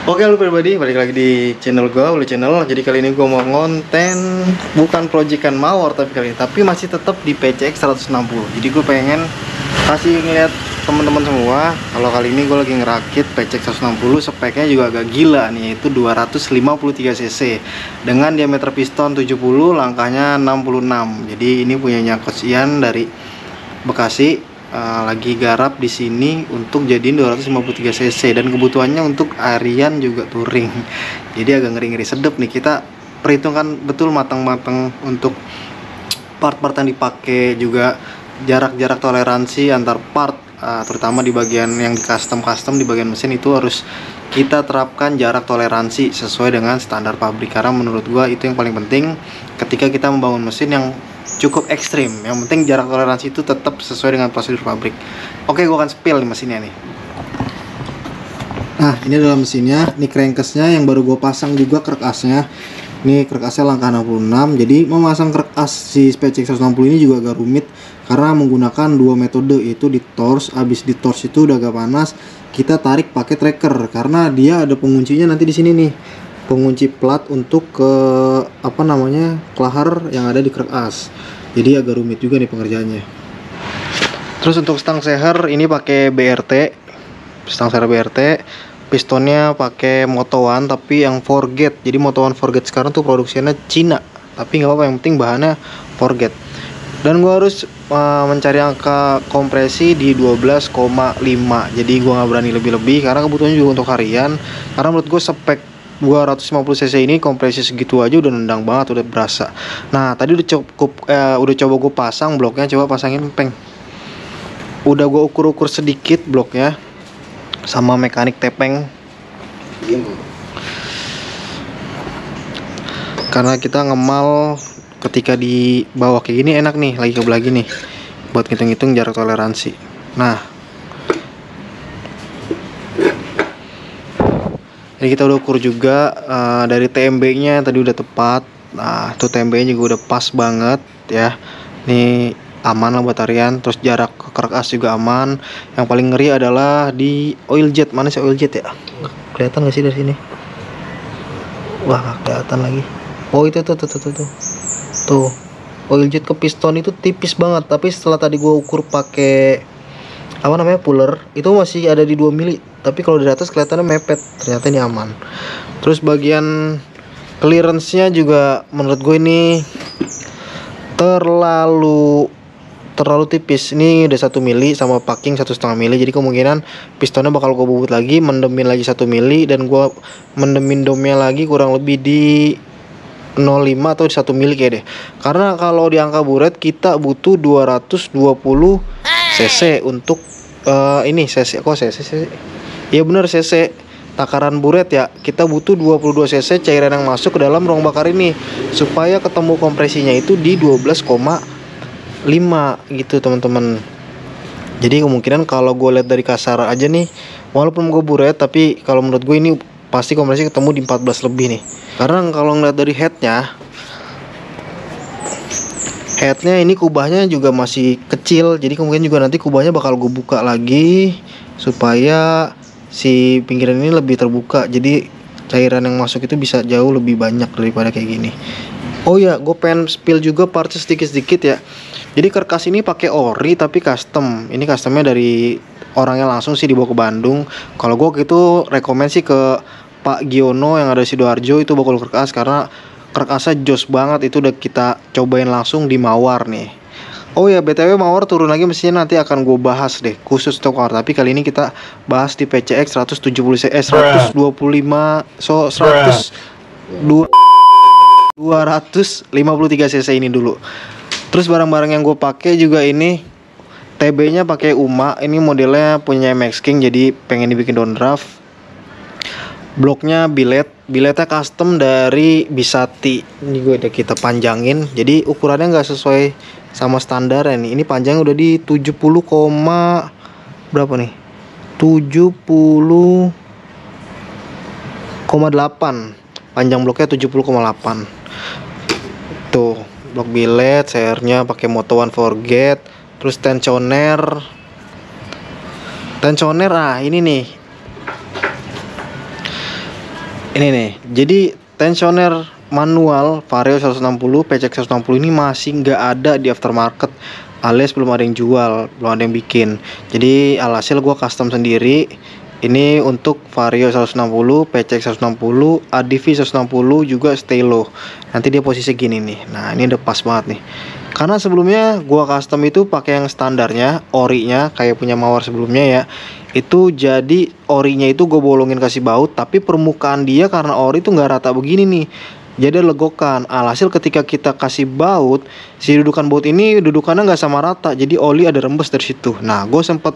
Oke lu pribadi, balik lagi di channel gue, Uli Channel. Jadi kali ini gue mau ngonten bukan proyekan mawar tapi masih tetap di PCX 160. Jadi gue pengen kasih ngeliat teman-teman semua kalau kali ini gue lagi ngerakit PCX 160. Speknya juga agak gila nih, yaitu 253 cc dengan diameter piston 70, langkahnya 66. Jadi ini punyanya Coach Ian dari Bekasi. Lagi garap di sini untuk jadiin 253 cc dan kebutuhannya untuk harian juga touring. Jadi agak ngeri-ngeri sedep nih, kita perhitungkan betul matang-matang untuk part-part yang dipakai, juga jarak-jarak toleransi antar part, terutama di bagian yang di custom di bagian mesin itu harus kita terapkan jarak toleransi sesuai dengan standar pabrik, karena menurut gua itu yang paling penting ketika kita membangun mesin yang cukup ekstrim. Yang penting jarak toleransi itu tetap sesuai dengan prosedur pabrik. Oke, gua akan spill di mesinnya nih. Nah, ini adalah mesinnya. Ini crankcase-nya yang baru gue pasang juga krek asnya. Ini krek asnya langkah 66. Jadi memasang krek as si PCX 160 ini juga agak rumit karena menggunakan dua metode, yaitu di torch. Abis di torch itu udah agak panas, kita tarik pakai tracker karena dia ada penguncinya nanti di sini nih. Pengunci plat untuk ke kelahar yang ada di krek as. Jadi agak rumit juga nih pengerjaannya. Terus untuk stang seher ini pakai BRT, stang seher BRT. Pistonnya pakai Moto One tapi yang forget. Jadi Moto One forget sekarang tuh produksinya Cina, tapi nggak apa-apa, yang penting bahannya forget. Dan gua harus mencari angka kompresi di 12,5. Jadi gua nggak berani lebih-lebih karena kebutuhannya juga untuk harian. Karena menurut gue spek 250 cc ini kompresi segitu aja udah nendang banget, udah berasa. Nah, tadi udah coba gue pasang bloknya, coba pasangin peng. Udah gue ukur-ukur sedikit bloknya sama mekanik tepeng. Karena kita ngemal ketika di bawah kayak gini enak nih, lagi kebelah gini buat ngitung-ngitung jarak toleransi. Nah, jadi kita udah ukur juga dari TMB-nya tadi udah tepat. Nah, tuh TMB-nya juga udah pas banget ya. Ini aman lah buat harian. Terus jarak ke krek as juga aman. Yang paling ngeri adalah di oil jet. Mana sih oil jet ya? Kelihatan gak sih dari sini? Wah, gak kelihatan lagi. Oh, itu tuh. Tuh. Oil jet ke piston itu tipis banget, tapi setelah tadi gua ukur pakai puller, itu masih ada di 2 mili. Tapi kalau dari atas kelihatannya mepet, ternyata ini aman. Terus bagian clearance-nya juga menurut gue ini terlalu tipis. Ini udah 1 mili sama packing 1,5 mili. Jadi kemungkinan pistonnya bakal gue bubut lagi, mendemin lagi 1 mili, dan gue mendemin domnya lagi kurang lebih di 0,5 atau di 1 mili kayak deh. Karena kalau di angka buret kita butuh 220 cc untuk ini cc. Kok cc? Iya bener, cc. Takaran buret ya, kita butuh 22 cc cairan yang masuk ke dalam ruang bakar ini supaya ketemu kompresinya itu di 12,5 gitu teman-teman. Jadi kemungkinan kalau gue lihat dari kasar aja nih, walaupun gue buret, tapi kalau menurut gue ini pasti kompresi ketemu di 14 lebih nih. Karena kalau ngeliat dari headnya ini kubahnya juga masih kecil, jadi kemungkinan juga nanti kubahnya bakal gue buka lagi supaya si pinggiran ini lebih terbuka, jadi cairan yang masuk itu bisa jauh lebih banyak daripada kayak gini. Oh ya, gue pengen spill juga parts sedikit-sedikit ya. Jadi karkas ini pakai ori tapi custom. Ini customnya dari orangnya langsung sih, dibawa ke Bandung. Kalau gue gitu rekomend sih ke Pak Giono yang ada di Sidoarjo, itu bakal karkas karena karkasnya jos banget. Itu udah kita cobain langsung di Mawar nih. Oh ya, BTW Mawar turun lagi mesinnya, nanti akan gue bahas deh khusus untuk Mawar. Tapi kali ini kita bahas di PCX 170 125 253 cc ini dulu. Terus barang-barang yang gue pakai juga ini TB-nya pakai UMA. Ini modelnya punya Max King, jadi pengen dibikin downdraft. Bloknya biletnya custom dari Bisati. Ini gue udah kita panjangin, jadi ukurannya nggak sesuai sama standar nih. Ini panjang udah di 70, berapa nih? 70,8. Panjang bloknya 70,8. Tuh, blok bilet, sehernya pakai Moto One forget. Terus tensioner. Ini nih Ini nih, jadi tensioner manual Vario 160 PCX 160 ini masih nggak ada di aftermarket, alias belum ada yang jual, belum ada yang bikin. Jadi alhasil gue custom sendiri. Ini untuk Vario 160, PCX 160, ADV 160 juga Stelo. Nanti dia posisi gini nih. Nah, ini udah pas banget nih. Karena sebelumnya gua custom itu pakai yang standarnya, orinya kayak punya Mawar sebelumnya ya. Itu jadi orinya itu gue bolongin kasih baut, tapi permukaan dia karena ori itu nggak rata begini nih. Jadi legokan. Alhasil ketika kita kasih baut, si dudukan baut ini dudukannya nggak sama rata. Jadi oli ada rembes dari situ. Nah, gue sempet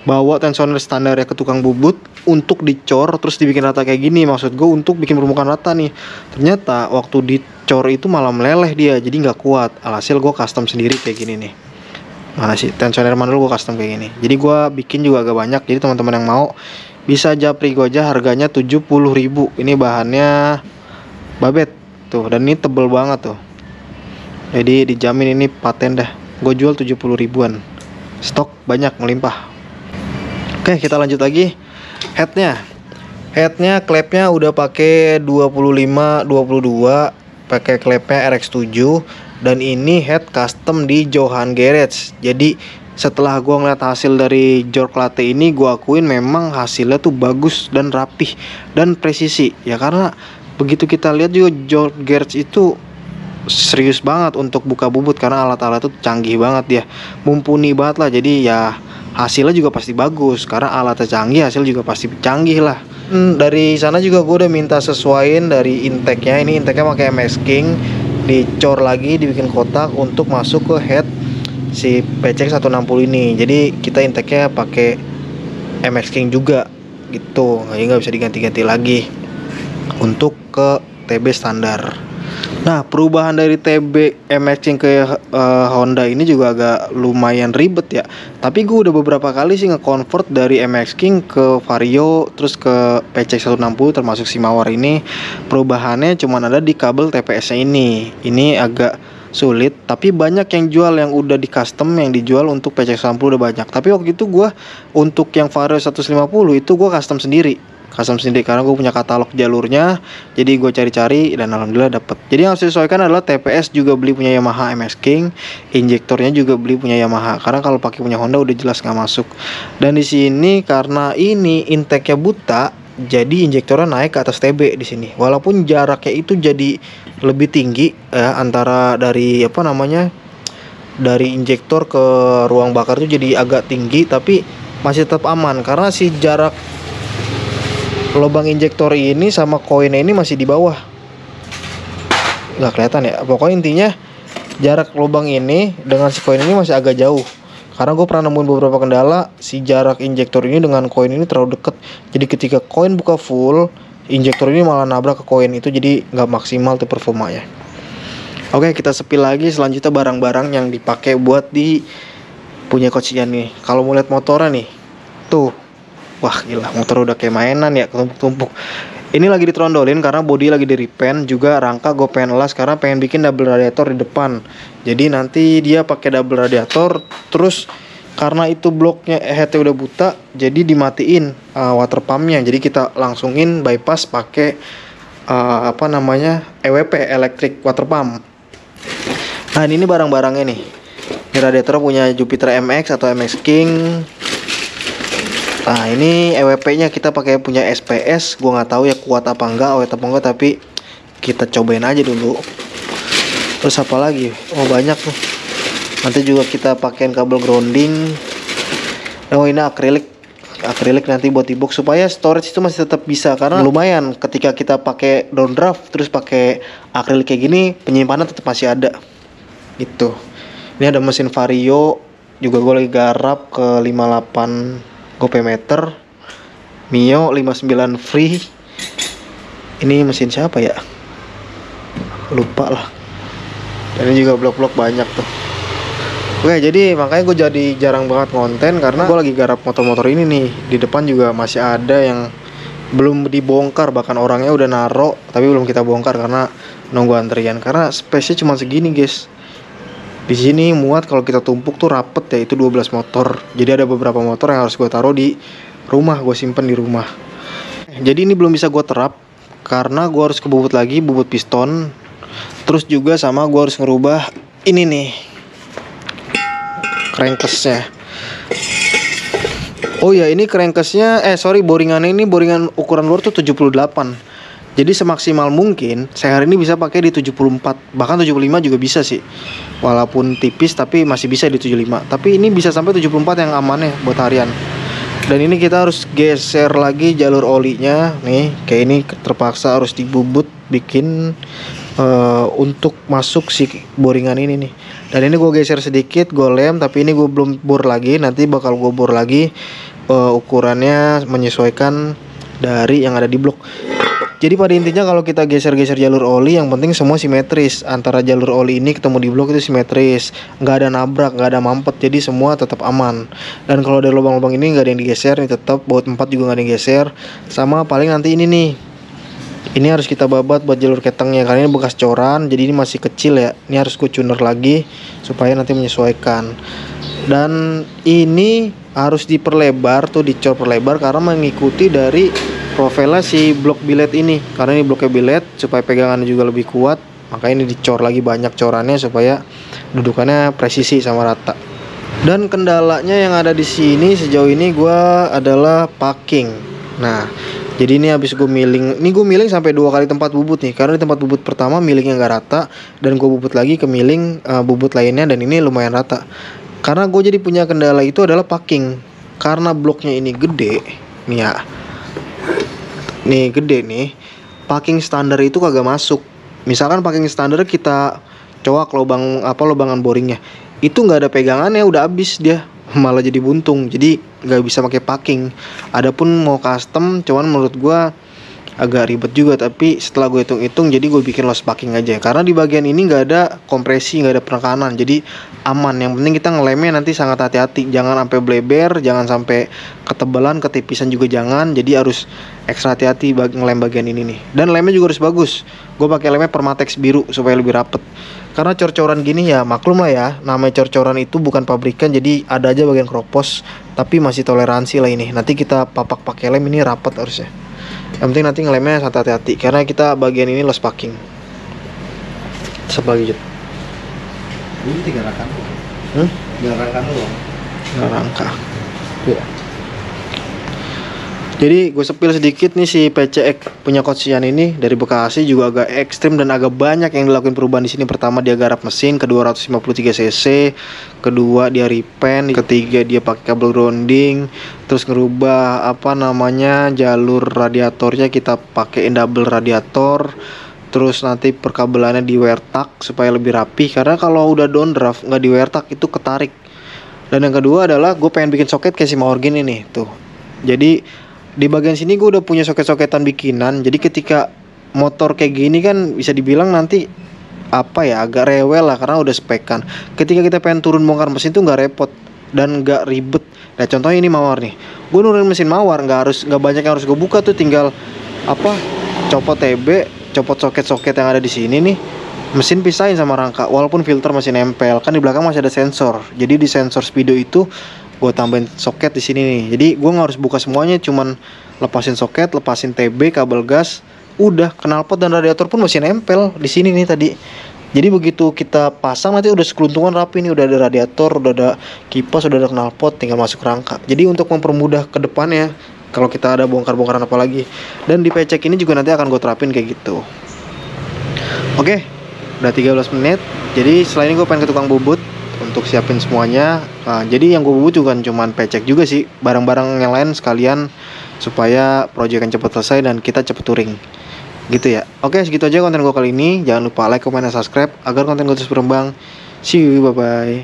bawa tensioner standar ya ke tukang bubut untuk dicor terus dibikin rata kayak gini, maksud gue untuk bikin permukaan rata nih. Ternyata waktu dicor itu malah meleleh dia, jadi nggak kuat. Alhasil gue custom sendiri kayak gini nih. Mana sih tensioner manual gue custom kayak gini. Jadi gue bikin juga agak banyak. Jadi teman-teman yang mau bisa japri gue aja, harganya 70.000. Ini bahannya babet tuh, dan ini tebel banget tuh. Jadi dijamin ini paten dah. Gue jual 70 ribuan. Stok banyak melimpah. Oke, kita lanjut lagi. Headnya klepnya udah pakai 25 22, pakai klepnya RX7, dan ini head custom di Johan Garage. Jadi setelah gua ngeliat hasil dari Jork Latte ini, gua akuin memang hasilnya tuh bagus dan rapih dan presisi. Ya karena begitu kita lihat juga Jork Garage itu serius banget untuk buka bubut, karena alat-alat itu canggih banget dia, mumpuni banget lah. Jadi ya hasilnya juga pasti bagus karena alatnya canggih, hasil juga pasti canggih lah. Dari sana juga gue udah minta sesuaiin dari intake-nya. Ini intake-nya pakai MX King, dicor lagi, dibikin kotak untuk masuk ke head si PCX 160 ini. Jadi kita intake-nya pakai MX King juga gitu, nggak bisa diganti-ganti lagi untuk ke TB standar. Nah, perubahan dari TB MX King ke Honda ini juga agak lumayan ribet ya. Tapi gue udah beberapa kali sih nge-convert dari MX King ke Vario, terus ke PCX 160 termasuk si Mawar ini. Perubahannya cuma ada di kabel TPS-nya ini. Ini agak sulit, tapi banyak yang jual yang udah di custom, yang dijual untuk PCX 160 udah banyak. Tapi waktu itu gue untuk yang Vario 150 itu gue custom sendiri karena gue punya katalog jalurnya. Jadi gue cari-cari dan alhamdulillah dapet. Jadi yang harus disesuaikan adalah TPS juga beli punya Yamaha MX King, injektornya juga beli punya Yamaha, karena kalau pakai punya Honda udah jelas nggak masuk. Dan di sini karena ini intake-nya buta, jadi injektornya naik ke atas TB di sini. Walaupun jaraknya itu jadi lebih tinggi ya, antara dari dari injektor ke ruang bakar itu jadi agak tinggi, tapi masih tetap aman karena si jarak lubang injektor ini sama koinnya ini masih di bawah. Nggak kelihatan ya. Pokoknya intinya jarak lubang ini dengan si koin ini masih agak jauh. Karena gue pernah nemuin beberapa kendala, si jarak injektor ini dengan koin ini terlalu deket. Jadi ketika koin buka full, injektor ini malah nabrak ke koin itu, jadi nggak maksimal tuh performanya. Oke, kita sepil lagi selanjutnya barang-barang yang dipakai buat di punya Coach Ian nih. Kalau mau lihat motornya nih, tuh. Wah gila, motor udah kayak mainan ya, ketumpuk-tumpuk. Ini lagi ditrondolin karena bodi lagi di repaint, juga rangka gue pengen las karena pengen bikin double radiator di depan. Jadi nanti dia pakai double radiator, terus karena itu bloknya headnya udah buta, jadi dimatiin water pumpnya. Jadi kita langsungin bypass pakai EWP, electric water pump. Nah ini barang-barangnya nih. Ini radiator punya Jupiter MX atau MX King. Nah ini EWP-nya kita pakai punya SPS. Gue nggak tahu ya kuat apa enggak, awet apa enggak, tapi kita cobain aja dulu. Terus apa lagi? Oh banyak tuh. Nanti juga kita pakein kabel grounding. Oh ini akrilik nanti buat di box supaya storage itu masih tetap bisa, karena lumayan ketika kita pakai downdraft terus pakai akrilik kayak gini, penyimpanan tetap masih ada. Itu. Ini ada mesin Vario juga, gue lagi garap ke 58 gopemeter, Mio 59 free. Ini mesin siapa ya? Lupa lah. Dan ini juga blok-blok banyak tuh. Oke, jadi makanya gue jadi jarang banget konten karena gue lagi garap motor-motor ini nih. Di depan juga masih ada yang belum dibongkar, bahkan orangnya udah naro tapi belum kita bongkar karena nunggu antrian, karena space-nya cuma segini guys. Di sini muat kalau kita tumpuk tuh rapet ya, itu 12 motor. Jadi ada beberapa motor yang harus gue taruh di rumah, gue simpen di rumah. Jadi ini belum bisa gue terap karena gue harus ke bobot lagi, bobot piston. Terus juga sama gue harus ngerubah ini nih, crankcase-nya. Oh ya, ini crankcase-nya, boringannya ini boringan ukuran luar tuh 78. Jadi semaksimal mungkin saya hari ini bisa pakai di 74, bahkan 75 juga bisa sih. Walaupun tipis tapi masih bisa di 75. Tapi ini bisa sampai 74 yang aman ya buat harian. Dan ini kita harus geser lagi jalur olinya nih, kayak ini terpaksa harus dibubut bikin untuk masuk si boringan ini nih. Dan ini gue geser sedikit, gue lem, tapi ini gue belum bor lagi, nanti bakal gue bor lagi ukurannya menyesuaikan dari yang ada di blok. Jadi pada intinya kalau kita geser-geser jalur oli, yang penting semua simetris. Antara jalur oli ini ketemu di blok itu simetris, nggak ada nabrak, nggak ada mampet, jadi semua tetap aman. Dan kalau dari lubang-lubang ini nggak ada yang digeser, ini tetap baut 4 juga nggak ada yang geser. Sama paling nanti ini nih, ini harus kita babat buat jalur ketengnya, karena ini bekas coran, jadi ini masih kecil ya. Ini harus gue tuner lagi supaya nanti menyesuaikan. Dan ini harus diperlebar tuh, dicor perlebar karena mengikuti dari profilnya si blok bilet ini, karena ini bloknya bilet supaya pegangannya juga lebih kuat, makanya ini dicor lagi banyak corannya supaya dudukannya presisi sama rata. Dan kendalanya yang ada di sini sejauh ini gua adalah packing. Nah, jadi ini habis gue milling, ini gue milling sampai 2 kali tempat bubut nih, karena di tempat bubut pertama millingnya nggak rata, dan gue bubut lagi ke milling bubut lainnya, dan ini lumayan rata. Karena gue jadi punya kendala itu adalah packing, karena bloknya ini gede nih ya. Nih gede nih, packing standar itu kagak masuk. Misalkan packing standar kita coak lubangan boringnya, itu nggak ada pegangannya, udah habis dia, malah jadi buntung, jadi nggak bisa pakai packing. Adapun mau custom, cuman menurut gua agak ribet juga, tapi setelah gue hitung-hitung jadi gue bikin loss packing aja, karena di bagian ini nggak ada kompresi, nggak ada penekanan, jadi aman. Yang penting kita ngelemnya nanti sangat hati-hati, jangan sampai bleber, jangan sampai ketebalan, ketipisan juga jangan, jadi harus ekstra hati-hati ngelem bagian ini nih. Dan lemnya juga harus bagus, gue pakai lemnya Permatex biru supaya lebih rapet, karena cor-coran gini ya maklum lah ya, namanya cor-coran itu bukan pabrikan, jadi ada aja bagian kropos, tapi masih toleransi lah ini. Nanti kita papak pakai lem ini rapet harusnya. Yang penting nanti ngelemnya sangat hati-hati, karena kita bagian ini loss packing. Sebagai ini 3 rangka. 3 rangka doang. 3 rangka. Ya. Jadi gue sepil sedikit nih, si PCX punya Coach Ian ini dari Bekasi juga agak ekstrim dan agak banyak yang dilakuin perubahan di sini. Pertama dia garap mesin ke 253 cc, kedua dia repaint, ketiga dia pakai kabel grounding, terus ngerubah jalur radiatornya, kita pakein double radiator. Terus nanti perkabelannya di wear tack supaya lebih rapi, karena kalau udah downdraft nggak di wear tack itu ketarik. Dan yang kedua adalah gue pengen bikin soket kayak si Morgan ini tuh. Jadi di bagian sini gue udah punya soket-soketan bikinan, jadi ketika motor kayak gini kan bisa dibilang nanti agak rewel lah, karena udah spekan. Ketika kita pengen turun bongkar mesin tuh nggak repot dan nggak ribet. Nah contohnya ini mawar nih, gue nurunin mesin mawar nggak banyak yang harus gue buka tuh, tinggal copot TB, copot soket-soket yang ada di sini nih, mesin pisahin sama rangka, walaupun filter masih nempel, kan di belakang masih ada sensor. Jadi di sensor speedo itu gue tambahin soket di sini nih, jadi gue nggak harus buka semuanya, cuman lepasin soket, lepasin TB, kabel gas, udah. Knalpot dan radiator pun masih nempel di sini nih tadi. Jadi begitu kita pasang nanti udah sekeluntungan rapi nih, udah ada radiator, udah ada kipas, udah ada knalpot, tinggal masuk rangka. Jadi untuk mempermudah ke depannya kalau kita ada bongkar-bongkaran apa lagi. Dan di PCX ini juga nanti akan gue terapin kayak gitu. Oke, udah 13 menit. Jadi setelah ini gue pengen ke tukang bubut untuk siapin semuanya. Nah, jadi yang gue bubut juga cuman PCX juga sih, barang-barang yang lain sekalian supaya proyeknya cepat selesai dan kita cepet touring gitu ya. Oke, segitu aja konten gue kali ini. Jangan lupa like, comment, dan subscribe agar konten gue terus berkembang. See you, bye bye.